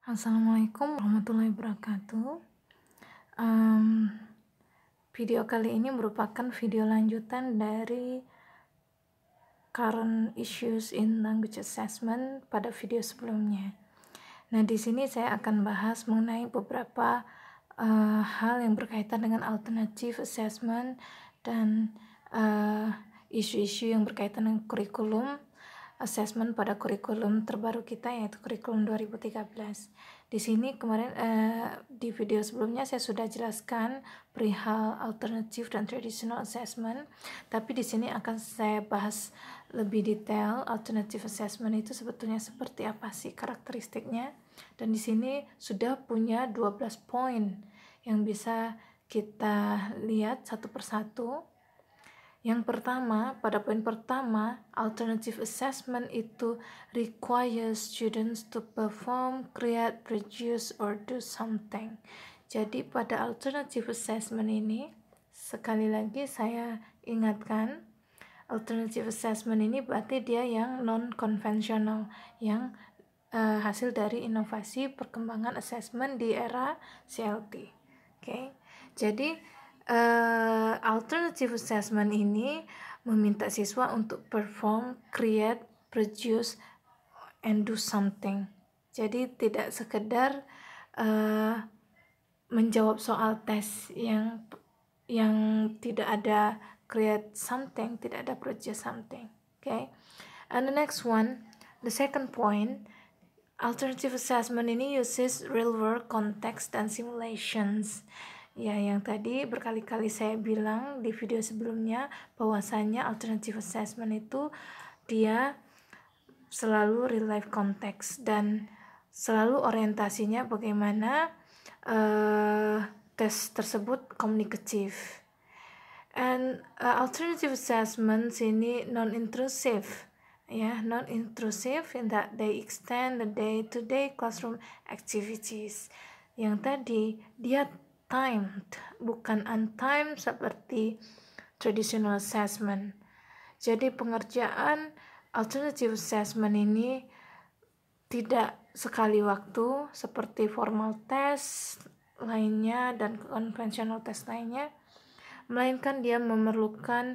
Assalamualaikum warahmatullahi wabarakatuh. Em, Video kali ini merupakan video lanjutan dari current issues in language assessment pada video sebelumnya. Nah, di sini saya akan bahas mengenai beberapa hal yang berkaitan dengan alternative assessment dan isu-isu yang berkaitan dengan kurikulum assessment pada kurikulum terbaru kita, yaitu kurikulum 2013. Di sini kemarin di video sebelumnya saya sudah jelaskan perihal alternative dan traditional assessment, tapi di sini akan saya bahas lebih detail. Alternative assessment itu sebetulnya seperti apa sih karakteristiknya, dan di sini sudah punya 12 poin yang bisa kita lihat satu persatu. Yang pertama, pada poin pertama, alternative assessment itu requires students to perform, create, produce, or do something. Jadi pada alternative assessment ini, sekali lagi saya ingatkan, alternative assessment ini berarti dia yang non-konvensional, yang hasil dari inovasi perkembangan assessment di era CLT. Oke. Jadi alternative assessment ini meminta siswa untuk perform, create, produce, and do something. Jadi tidak sekedar menjawab soal tes yang tidak ada create something, tidak ada produce something. Okay. And the next one, the second point, alternative assessment ini uses real world context dan simulations. Ya, yang tadi berkali-kali saya bilang di video sebelumnya bahwasanya alternative assessment itu dia selalu real life context dan selalu orientasinya bagaimana tes tersebut komunikatif. And alternative assessment ini non-intrusive, ya, non-intrusive in that they extend the day-to-day classroom activities. Yang tadi dia timed, bukan untimed seperti traditional assessment. Jadi pengerjaan alternative assessment ini tidak sekali waktu seperti formal test lainnya dan konvensional test lainnya, melainkan dia memerlukan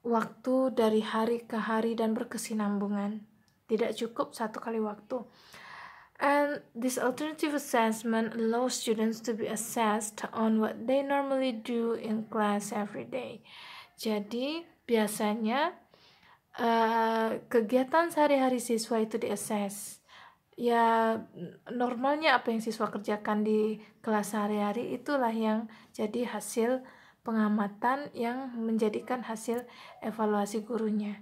waktu dari hari ke hari dan berkesinambungan. Tidak cukup satu kali waktu. And this alternative assessment allows students to be assessed on what they normally do in class every day. Jadi biasanya kegiatan sehari-hari siswa itu diassess. Ya, normalnya apa yang siswa kerjakan di kelas sehari-hari itulah yang jadi hasil pengamatan yang menjadikan hasil evaluasi gurunya.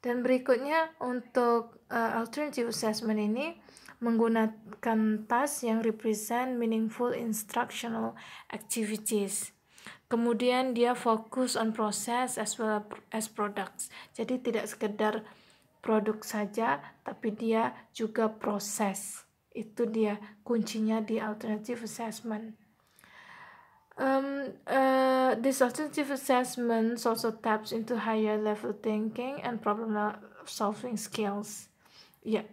Dan berikutnya untuk alternative assessment ini menggunakan task yang represent meaningful instructional activities. Kemudian dia fokus on process as well as products. Jadi tidak sekedar produk saja, tapi dia juga proses. Itu dia kuncinya di alternative assessment. This alternative assessment also taps into higher level thinking and problem solving skills. Ya,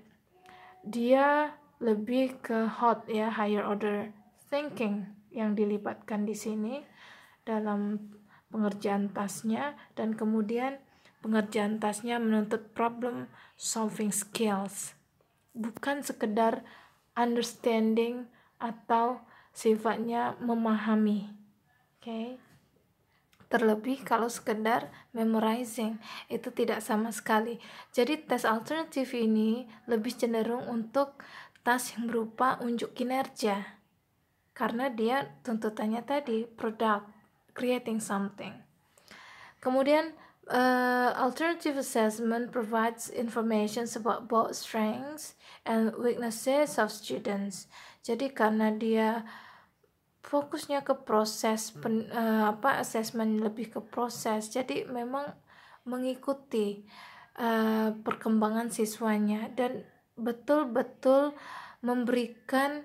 dia lebih ke higher order thinking yang dilibatkan di sini dalam pengerjaan tasnya, dan kemudian pengerjaan tasnya menuntut problem solving skills, bukan sekedar understanding atau sifatnya memahami. Okay. Terlebih kalau sekedar memorizing, itu tidak sama sekali. Jadi tes alternatif ini lebih cenderung untuk tes yang berupa unjuk kinerja, karena dia tuntutannya tadi product, creating something. Kemudian alternative assessment provides information about both strengths and weaknesses of students. Jadi karena dia fokusnya ke proses assessment lebih ke proses, jadi memang mengikuti perkembangan siswanya dan betul-betul memberikan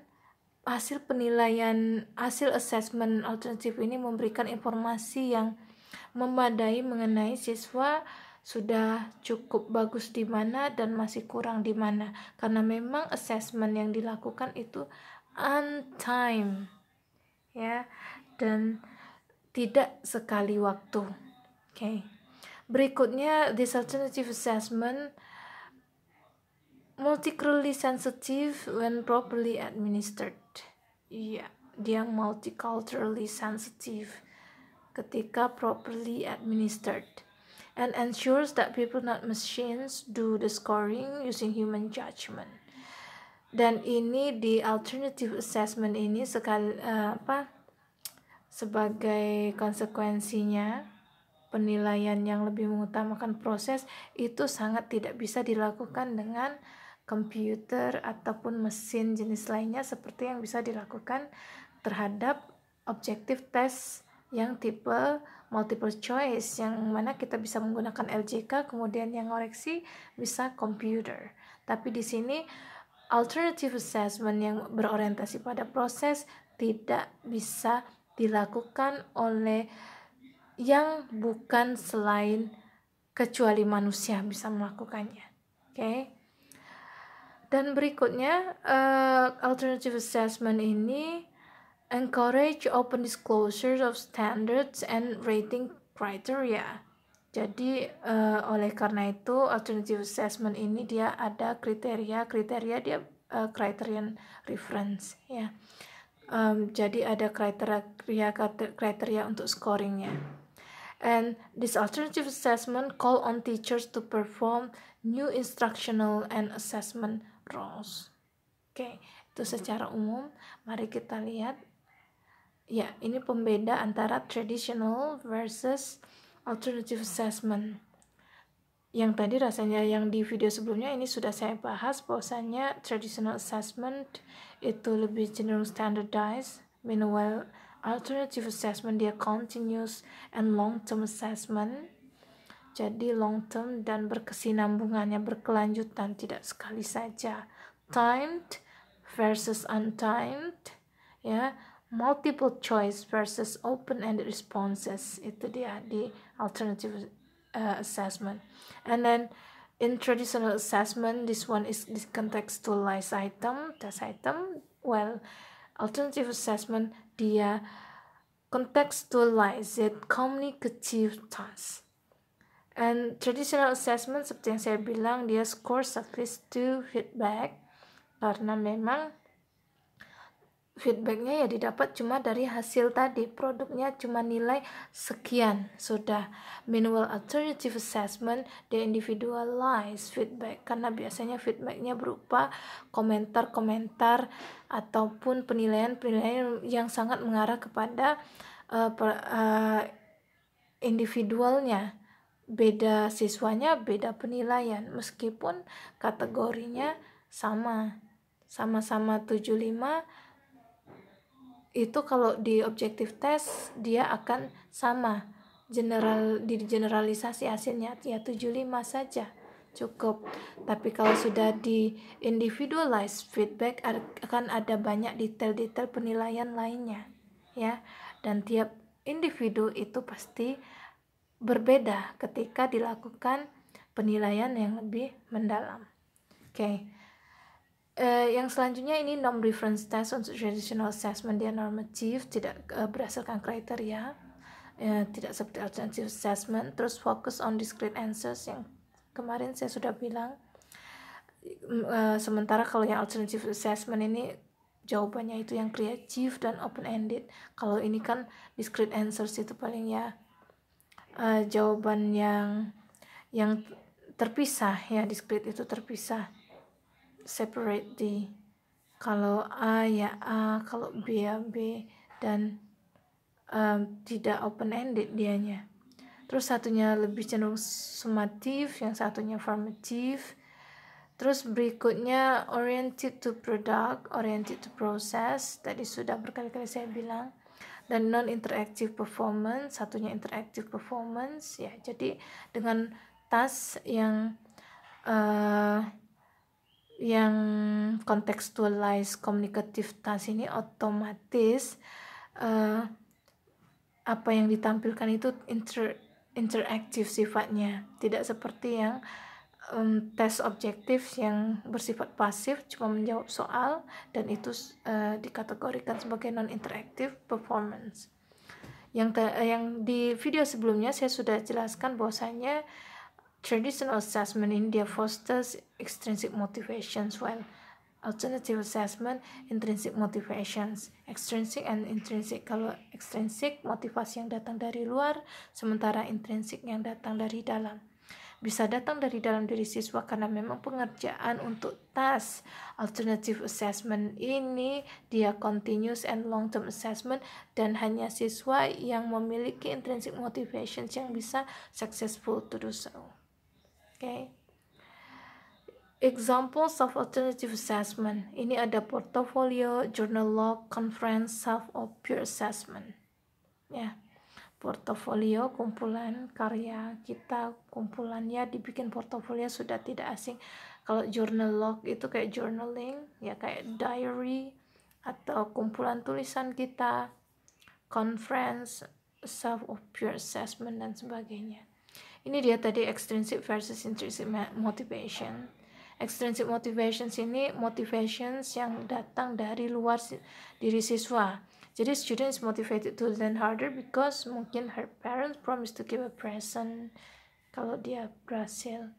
hasil penilaian, hasil assessment alternatif ini memberikan informasi yang memadai mengenai siswa sudah cukup bagus di mana dan masih kurang di mana, karena memang assessment yang dilakukan itu on time ya, dan tidak sekali waktu. Okay. Berikutnya, this alternative assessment multiculturally sensitive when properly administered. Iya, dia multiculturally sensitive ketika properly administered, and ensures that people not machines do the scoring using human judgment. Dan ini di alternative assessment ini sebagai konsekuensinya, penilaian yang lebih mengutamakan proses itu sangat tidak bisa dilakukan dengan komputer ataupun mesin jenis lainnya seperti yang bisa dilakukan terhadap objective test yang tipe multiple choice, yang mana kita bisa menggunakan LJK, kemudian yang ngoreksi bisa komputer. Tapi di sini alternative assessment yang berorientasi pada proses tidak bisa dilakukan oleh yang bukan selain kecuali manusia bisa melakukannya. Okay? Dan berikutnya, alternative assessment ini encourage open disclosure of standards and rating criteria. Jadi oleh karena itu alternative assessment ini dia ada kriteria dia criterion reference ya. Jadi ada kriteria untuk scoringnya. And this alternative assessment call on teachers to perform new instructional and assessment roles. Oke, itu secara umum. Mari kita lihat. Ya, ini pembeda antara traditional versus alternative assessment. Yang tadi rasanya yang di video sebelumnya ini sudah saya bahas bahwasanya traditional assessment itu lebih cenderung standardized, meanwhile alternative assessment dia continuous and long term assessment. Jadi long term dan berkesinambungannya, berkelanjutan, tidak sekali saja. Timed versus untimed ya. Multiple choice versus open-ended responses, itu dia di alternative assessment. And then in traditional assessment, this one is this contextualized test item. Well, alternative assessment dia contextualized communicative task. And traditional assessment seperti yang saya bilang, dia scores at least 2 feedback, karena memang feedbacknya ya didapat cuma dari hasil tadi, produknya cuma nilai sekian sudah. Meanwhile alternative assessment the individualized feedback, karena biasanya feedbacknya berupa komentar-komentar ataupun penilaian yang sangat mengarah kepada individualnya. Beda siswanya, beda penilaian, meskipun kategorinya sama-sama 75. Itu kalau di objective test dia akan sama, generalisasi hasilnya ya 75 saja cukup. Tapi kalau sudah di individualized feedback akan ada banyak detail-detail penilaian lainnya ya, dan tiap individu itu pasti berbeda ketika dilakukan penilaian yang lebih mendalam. Oke. Yang selanjutnya ini norm reference test untuk traditional assessment, dia normatif, tidak berdasarkan kriteria, tidak seperti alternative assessment. Terus fokus on discrete answers yang kemarin saya sudah bilang. Sementara kalau yang alternative assessment ini jawabannya itu yang kreatif dan open ended. Kalau ini kan discrete answers itu paling ya jawaban yang terpisah ya, discrete itu terpisah, separate di, kalau A ya A, kalau B ya B, dan tidak open ended dianya. Terus satunya lebih cenderung summative, yang satunya formative. Terus berikutnya oriented to product, oriented to process, tadi sudah berkali-kali saya bilang. Dan non interactive performance, satunya interactive performance ya. Jadi dengan task yang contextualized communicative task ini otomatis apa yang ditampilkan itu interaktif sifatnya, tidak seperti yang tes objektif yang bersifat pasif, cuma menjawab soal, dan itu dikategorikan sebagai non-interactive performance. Yang di video sebelumnya saya sudah jelaskan bahwasanya traditional assessment in dia fosters extrinsic motivations, while alternative assessment intrinsic motivations. Extrinsic and intrinsic, kalau extrinsic motivasi yang datang dari luar, sementara intrinsic yang datang dari dalam. Bisa datang dari dalam diri siswa karena memang pengerjaan untuk task. Alternative assessment ini dia continuous and long term assessment, dan hanya siswa yang memiliki intrinsic motivations yang bisa successful to do so. Okay. Examples of alternative assessment. Ini ada portfolio, journal log, conference, self, or pure assessment. Ya. Portofolio, kumpulan karya kita, kumpulannya dibikin portofolio sudah tidak asing. Kalau journal log itu kayak journaling, ya kayak diary atau kumpulan tulisan kita, conference, self of pure assessment dan sebagainya. Ini dia tadi extrinsic versus intrinsic motivation. Extrinsic motivations ini motivations yang datang dari luar diri siswa. Jadi student is motivated to learn harder because mungkin her parents promise to give a present kalau dia berhasil.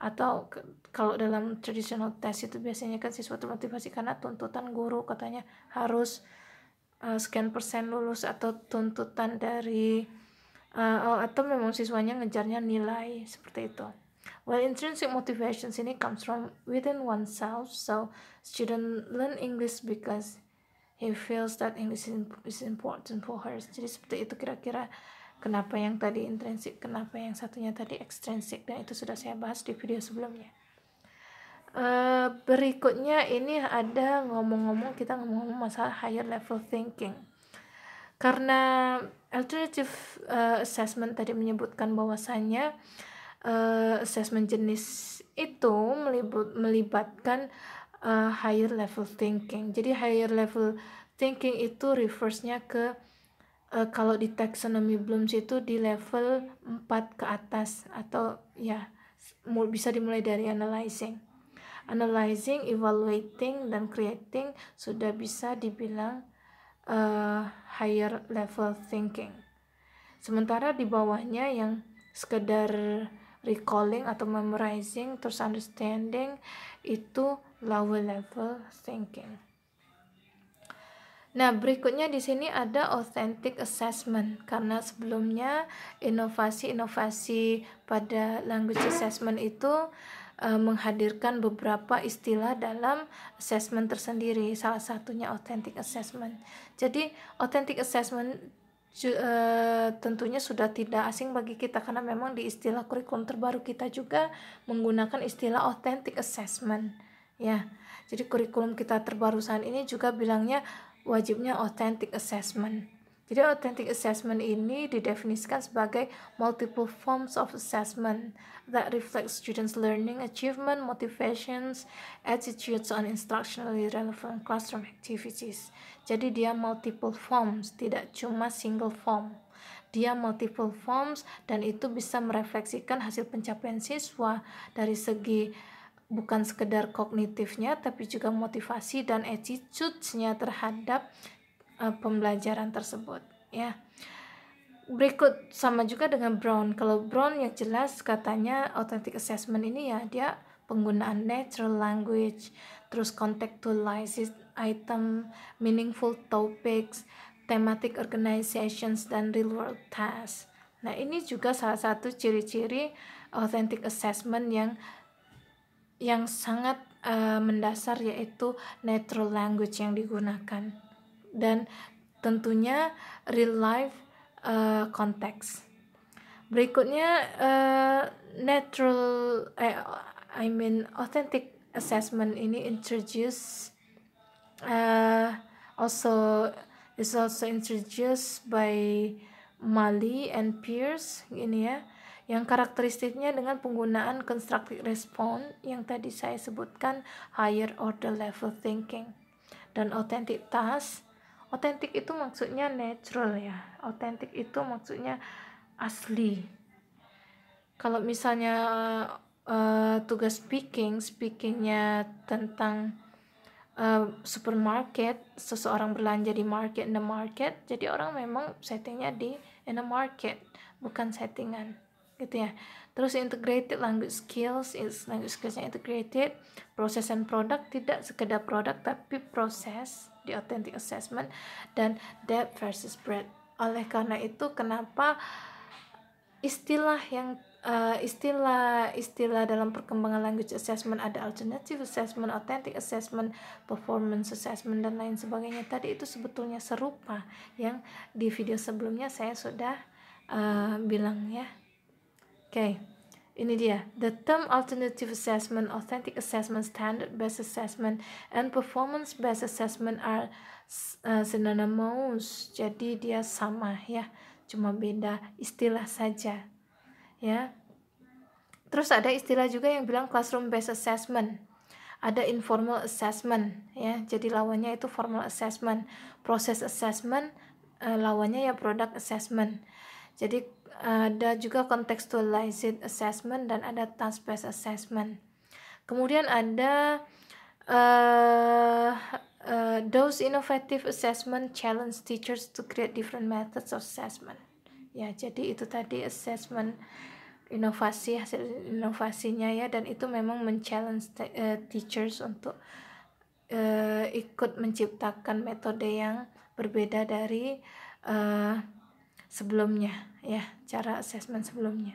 Atau kalau dalam traditional test itu biasanya kan siswa termotivasi karena tuntutan guru, katanya harus sekian persen lulus, atau tuntutan dari atau memang siswanya ngejarnya nilai seperti itu. Well, intrinsic motivations ini comes from within oneself, so student learn English because he feels that English is important for her. Jadi seperti itu kira-kira kenapa yang tadi intrinsic, kenapa yang satunya tadi extrinsic, dan itu sudah saya bahas di video sebelumnya. Berikutnya ini ada kita ngomong masalah higher level thinking. Karena alternative assessment tadi menyebutkan bahwasannya assessment jenis itu melibatkan higher level thinking. Jadi higher level thinking itu reverse-nya ke kalau di taxonomy Bloom's itu di level 4 ke atas, atau ya bisa dimulai dari analyzing, evaluating, dan creating sudah bisa dibilang higher level thinking. Sementara di bawahnya yang sekedar recalling atau memorizing terus understanding itu lower level thinking. Nah, berikutnya di sini ada authentic assessment, karena sebelumnya inovasi pada language assessment itu menghadirkan beberapa istilah dalam assessment tersendiri, salah satunya authentic assessment. Jadi authentic assessment tentunya sudah tidak asing bagi kita karena memang di istilah kurikulum terbaru kita juga menggunakan istilah authentic assessment, ya. Jadi kurikulum kita terbaru saat ini juga bilangnya wajibnya authentic assessment. Jadi authentic assessment ini didefinisikan sebagai multiple forms of assessment that reflect students' learning, achievement, motivations, attitudes on instructionally relevant classroom activities. Jadi dia multiple forms, tidak cuma single form. Dia multiple forms, dan itu bisa merefleksikan hasil pencapaian siswa dari segi bukan sekedar kognitifnya, tapi juga motivasi dan attitudes-nya terhadap pembelajaran tersebut, ya. Berikut sama juga dengan Brown. Kalau Brown yang jelas katanya authentic assessment ini ya dia penggunaan natural language, terus contextualized item, meaningful topics, thematic organizations, dan real world tasks. Nah, ini juga salah satu ciri-ciri authentic assessment yang sangat mendasar, yaitu natural language yang digunakan dan tentunya real life context. Berikutnya authentic assessment ini is also introduced by Mali and Pierce ini ya, yang karakteristiknya dengan penggunaan constructive response yang tadi saya sebutkan, higher order level thinking, dan authentic task. Authentic itu maksudnya natural ya, authentic itu maksudnya asli, Kalau misalnya tugas speakingnya tentang supermarket, seseorang belanja di market, in the market, jadi orang memang settingnya di in the market, bukan settingan gitu ya. Terus integrated language skills, language skillsnya integrated. Proses and product, tidak sekedar produk tapi proses di authentic assessment. Dan depth versus breadth. Oleh karena itu kenapa istilah yang istilah dalam perkembangan language assessment ada alternative assessment, authentic assessment, performance assessment, dan lain sebagainya tadi, itu sebetulnya serupa yang di video sebelumnya saya sudah bilang ya. Oke, ini dia. The term alternative assessment, authentic assessment, standard based assessment, and performance based assessment are synonymous. Jadi dia sama ya, cuma beda istilah saja ya. Terus ada istilah juga yang bilang classroom based assessment, ada informal assessment ya, jadi lawannya itu formal assessment. Proses assessment lawannya ya product assessment. Jadi ada juga contextualized assessment dan ada task based assessment. Kemudian ada those innovative assessment challenge teachers to create different methods of assessment. Ya, jadi itu tadi assessment inovasi, hasil inovasinya ya, dan itu memang men-challenge teachers untuk ikut menciptakan metode yang berbeda dari sebelumnya ya, cara assessment sebelumnya.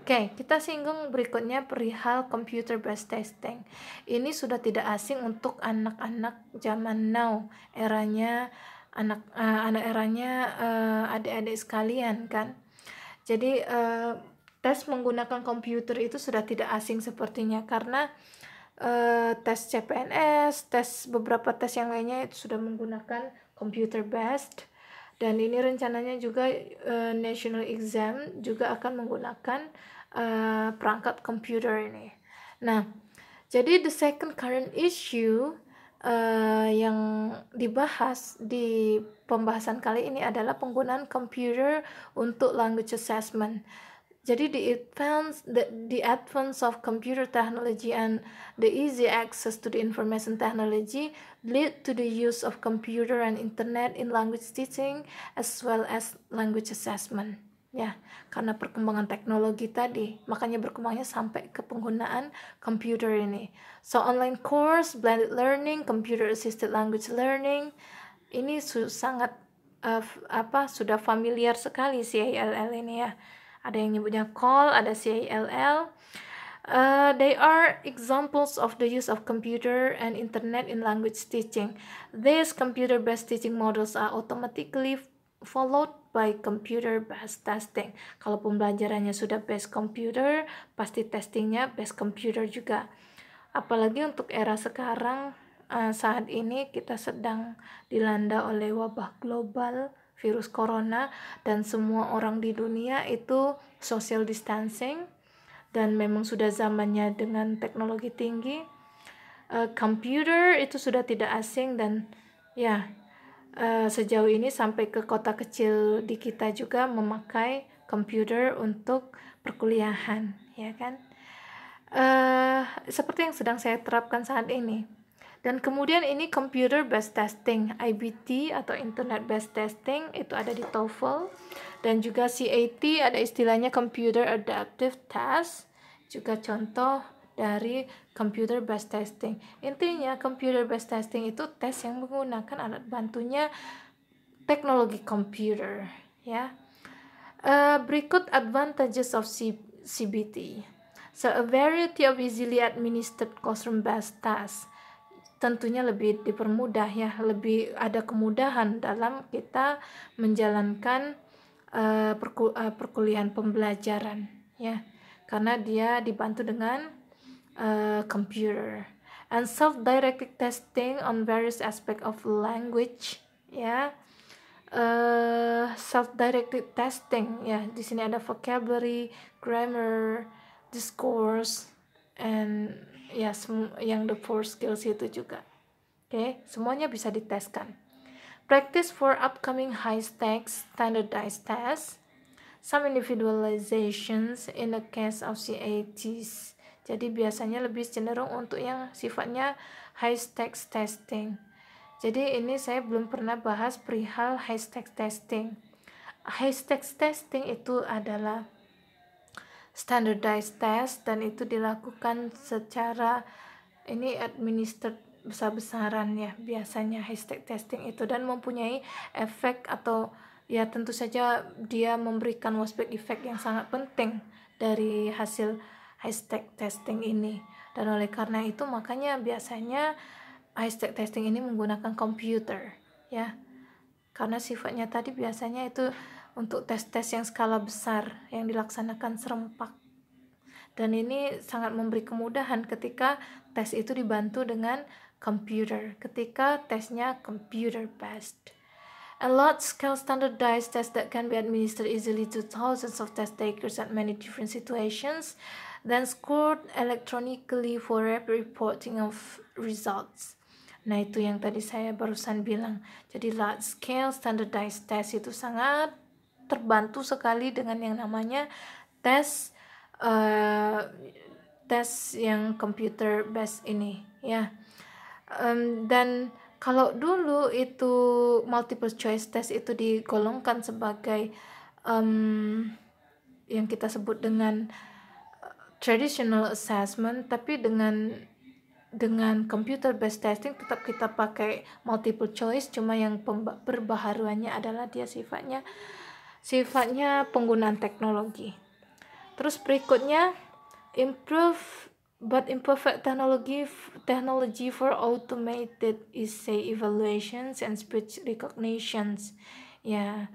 Oke, kita singgung berikutnya perihal computer based testing. Ini sudah tidak asing untuk anak-anak zaman now, eranya adik-adik sekalian kan. Jadi tes menggunakan komputer itu sudah tidak asing sepertinya, karena tes CPNS, beberapa tes yang lainnya itu sudah menggunakan computer based, dan ini rencananya juga national exam juga akan menggunakan perangkat komputer ini. Nah, jadi the second current issue yang dibahas di pembahasan kali ini adalah penggunaan komputer untuk language assessment. Jadi the advance of computer technology and the easy access to the information technology lead to the use of computer and internet in language teaching as well as language assessment. Ya, karena perkembangan teknologi tadi, makanya berkembangnya sampai ke penggunaan komputer ini. So online course, blended learning, computer assisted language learning, ini sangat sudah familiar sekali CILL ini ya. Ada yang nyebutnya CALL, ada CILL. They are examples of the use of computer and internet in language teaching. These computer-based teaching models are automatically followed by computer-based testing. Kalau pembelajarannya sudah based computer, pasti testingnya based computer juga. Apalagi untuk era sekarang, saat ini kita sedang dilanda oleh wabah global virus corona, dan semua orang di dunia itu social distancing, dan memang sudah zamannya dengan teknologi tinggi. Computer itu sudah tidak asing, dan ya sejauh ini sampai ke kota kecil di kita juga memakai komputer untuk perkuliahan, ya kan? Seperti yang sedang saya terapkan saat ini. Dan kemudian ini computer based testing, IBT atau internet based testing, itu ada di TOEFL. Dan juga CAT, ada istilahnya computer adaptive test, juga contoh dari computer based testing. Intinya computer based testing itu tes yang menggunakan alat bantunya teknologi komputer ya. Berikut advantages of CBT. So a variety of easily administered classroom based tasks, tentunya lebih dipermudah ya, lebih ada kemudahan dalam kita menjalankan perkuliahan pembelajaran ya, karena dia dibantu dengan computer. And self-directed testing on various aspect of language ya. Self-directed testing ya, di sini ada vocabulary, grammar, discourse, and ya yang the four skills itu juga. Oke, semuanya bisa diteskan. Practice for upcoming high stakes standardized tests. some individualizations in the case of CATs. Jadi biasanya lebih cenderung untuk yang sifatnya high stakes testing. Jadi ini saya belum pernah bahas perihal high stakes testing. High stakes testing itu adalah standardized test dan itu dilakukan secara ini administered besar-besaran ya, biasanya high stakes testing itu, dan mempunyai efek atau ya tentu saja dia memberikan waspek effect yang sangat penting dari hasil high stakes testing ini. Dan oleh karena itu makanya biasanya high stakes testing ini menggunakan komputer ya, karena sifatnya tadi biasanya itu untuk tes-tes yang skala besar yang dilaksanakan serempak, dan ini sangat memberi kemudahan ketika tes itu dibantu dengan komputer, ketika tesnya computer based. A large-scale standardized test that can be administered easily to thousands of test takers at many different situations, then scored electronically for rapid reporting of results. Nah, itu yang tadi saya barusan bilang. Jadi large-scale standardized test itu sangat terbantu sekali dengan yang namanya tes yang computer based ini ya. Dan kalau dulu itu multiple choice test itu digolongkan sebagai yang kita sebut dengan traditional assessment, tapi dengan computer based testing tetap kita pakai multiple choice, cuma yang perbaharuannya adalah dia sifatnya penggunaan teknologi. Terus berikutnya, imperfect technology for automated essay evaluations and speech recognitions. Ya,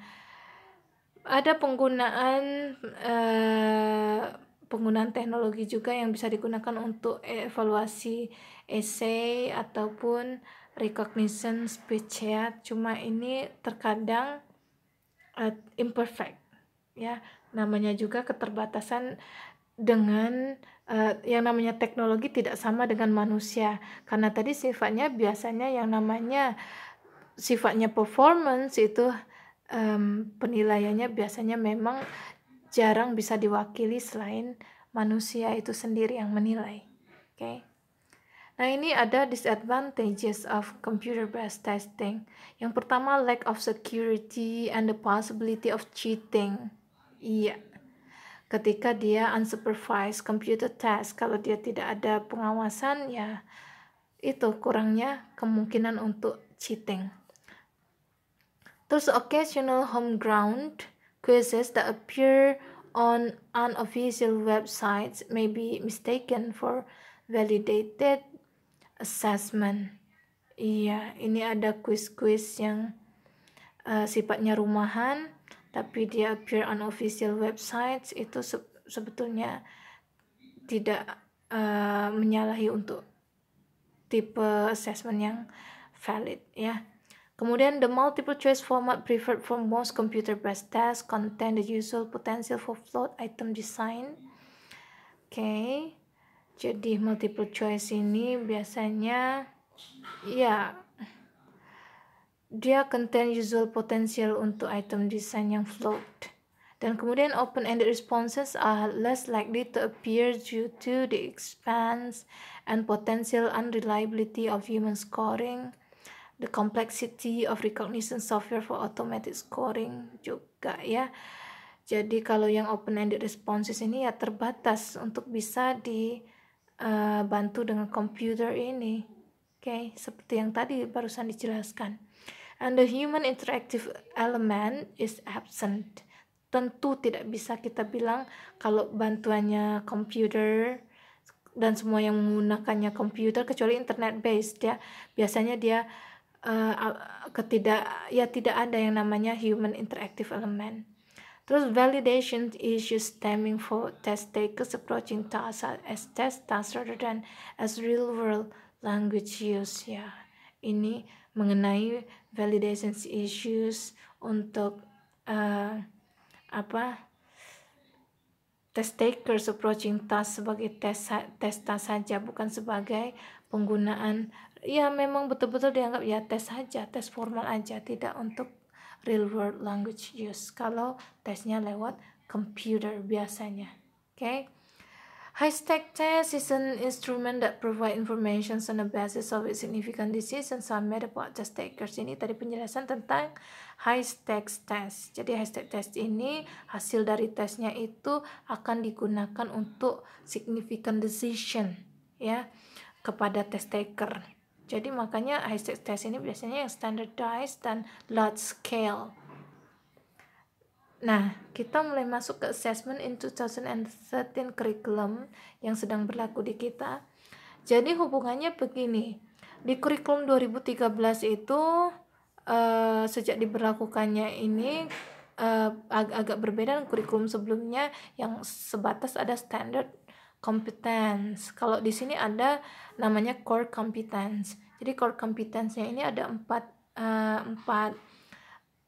ada penggunaan teknologi juga yang bisa digunakan untuk evaluasi essay ataupun recognition speech ya. Cuma ini terkadang imperfect ya, namanya juga keterbatasan dengan yang namanya teknologi tidak sama dengan manusia, karena tadi sifatnya biasanya yang namanya sifatnya performance itu penilaiannya biasanya memang jarang bisa diwakili selain manusia itu sendiri yang menilai. Okay. Nah, ini ada disadvantages of computer-based testing. Yang pertama, lack of security and the possibility of cheating. Iya, ketika dia unsupervised computer test, kalau dia tidak ada pengawasan, ya itu kurangnya kemungkinan untuk cheating. Terus occasional homegrown quizzes that appear on unofficial websites may be mistaken for validated assessment. Iya, ini ada quiz-quiz yang sifatnya rumahan, tapi dia appear on official websites, itu sebetulnya tidak menyalahi untuk tipe assessment yang valid ya. Kemudian the multiple choice format preferred for most computer-based tests contain the usual potential for flawed item design. Okay. Jadi multiple choice ini biasanya ya dia contain usual potential untuk item design yang flawed. Dan kemudian open-ended responses are less likely to appear due to the expense and potential unreliability of human scoring, the complexity of recognition software for automatic scoring juga ya. Jadi kalau yang open-ended responses ini ya terbatas untuk bisa dibantu dengan komputer ini. Okay, seperti yang tadi barusan dijelaskan. And the human interactive element is absent. Tentu tidak bisa kita bilang kalau bantuannya komputer dan semua yang menggunakannya komputer kecuali internet based ya. Biasanya dia tidak ada yang namanya human interactive element. Terus validation issues stemming for test takers approaching tasks as test tasks rather than as real world language use ya. Ini mengenai validation issues untuk test takers approaching task sebagai tes task saja, bukan sebagai penggunaan ya memang betul-betul dianggap ya tes saja, tes formal aja, tidak untuk real world language use kalau tesnya lewat computer biasanya. Okay. High-stake test is an instrument that provide information on the basis of significant decisions are made about test takers. Ini tadi penjelasan tentang high-stake test. Jadi high-stake test ini hasil dari tesnya itu akan digunakan untuk significant decision ya kepada test taker. Jadi makanya high-stake test ini biasanya yang standardized dan large scale. Nah, kita mulai masuk ke assessment in 2013 curriculum yang sedang berlaku di kita. Jadi hubungannya begini, di kurikulum 2013 itu sejak diberlakukannya ini agak berbeda dengan kurikulum sebelumnya yang sebatas ada standard competence. Kalau di sini ada namanya core competence. Jadi core competence-nya ini ada empat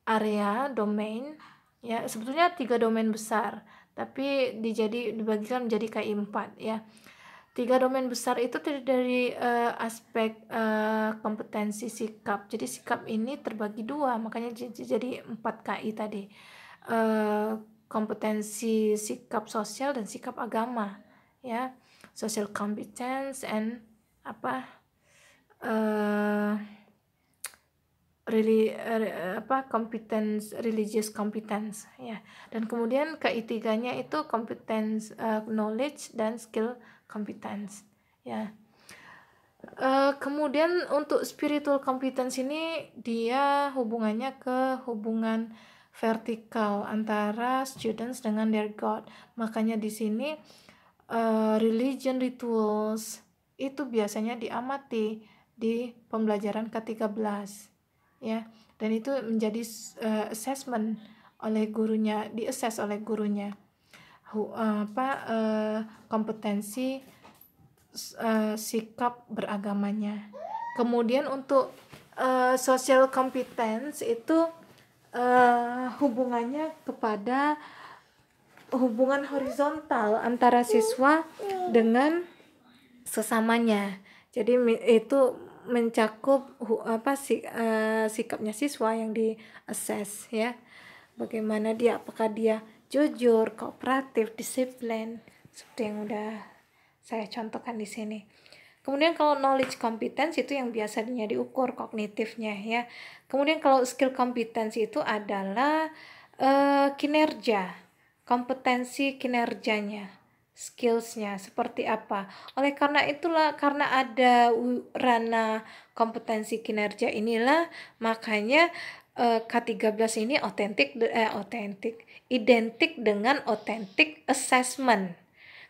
area domain. Ya, sebetulnya 3 domain besar, tapi dibagikan menjadi kayak 4 ya. 3 domain besar itu terdiri dari aspek kompetensi sikap. Jadi sikap ini terbagi 2, makanya jadi 4 KI tadi. Kompetensi sikap sosial dan sikap agama ya. Social competence and religious competence ya. Dan kemudian KI 3-nya itu competence knowledge dan skill competence ya. Kemudian untuk spiritual competence ini dia hubungannya ke hubungan vertikal antara students dengan their God. Makanya di sini religion rituals itu biasanya diamati di pembelajaran ke-13 ya, dan itu menjadi assessment oleh gurunya, di-assess oleh gurunya kompetensi sikap beragamanya. Kemudian untuk social competence itu hubungannya kepada hubungan horizontal antara siswa dengan sesamanya. Jadi itu mencakup sikapnya siswa yang di-assess ya. Bagaimana dia, apakah dia jujur, kooperatif, disiplin, seperti yang udah saya contohkan di sini. Kemudian kalau knowledge competence itu yang biasanya diukur kognitifnya ya. Kemudian kalau skill competence itu adalah kinerja, kompetensi kinerjanya, skillsnya seperti apa. Oleh karena itulah, karena ada ranah kompetensi kinerja inilah, makanya K13 ini identik dengan authentic assessment.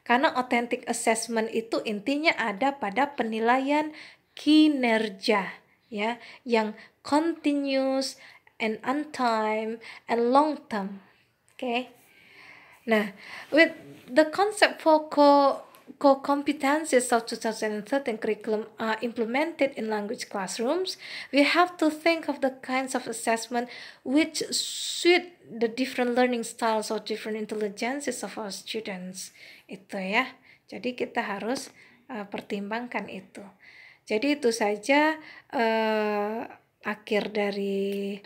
Karena authentic assessment itu intinya ada pada penilaian kinerja ya, yang continuous and on time and long term. Okay. Nah, with the concept for core competencies of 2013 curriculum are implemented in language classrooms, we have to think of the kinds of assessment which suit the different learning styles or different intelligences of our students. Itu ya. Jadi kita harus pertimbangkan itu. Jadi itu saja akhir dari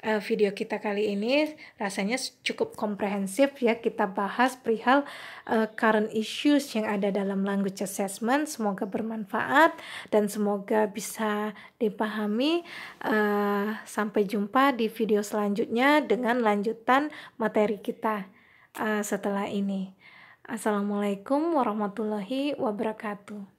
video kita kali ini. Rasanya cukup komprehensif ya, kita bahas perihal current issues yang ada dalam language assessment. Semoga bermanfaat dan semoga bisa dipahami. Sampai jumpa di video selanjutnya dengan lanjutan materi kita setelah ini. Assalamualaikum warahmatullahi wabarakatuh.